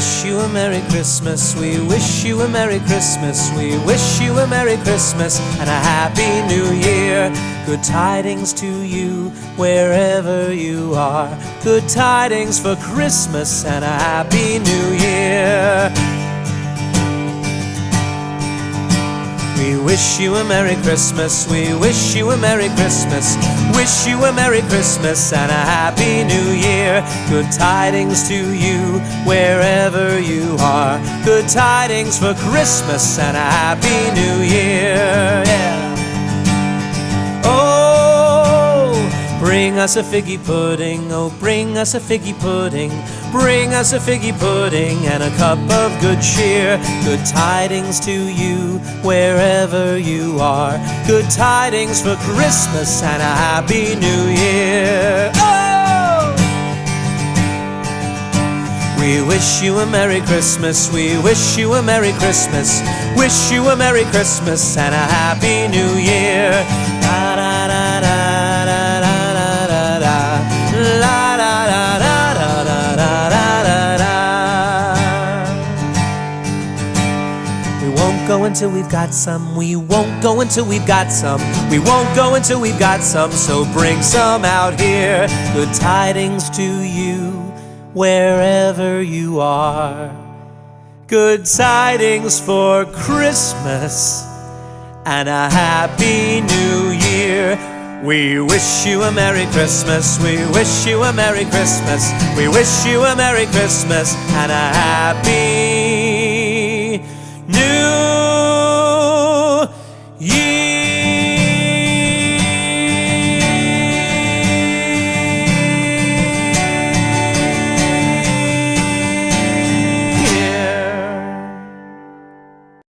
wish you a Merry Christmas. We wish you a Merry Christmas. We wish you a Merry Christmas and a Happy New Year. Good tidings to you wherever you are. Good tidings for Christmas and a Happy New Year. We wish you a Merry Christmas. We wish you a Merry Christmas. Wish you a Merry Christmas and a Happy New Year. Good tidings to you wherever you are. Good tidings for Christmas and a Happy New Year. Yeah. Oh, bring us a figgy pudding. Oh, bring us a figgy pudding. Bring us a figgy pudding and a cup of good cheer. Good tidings to you wherever you are. Good tidings for Christmas and a Happy New Year. Oh! We wish you a Merry Christmas. We wish you a Merry Christmas. Wish you a Merry Christmas and a Happy New Year. Da da da da da da da da da da da da. Go until we've got some. We won't go until we've got some. We won't go until we've got some. So bring some out here. Good tidings to you wherever you are. Good tidings for Christmas and a Happy New Year. We wish you a Merry Christmas. We wish you a Merry Christmas. We wish you a Merry Christmas and a Happy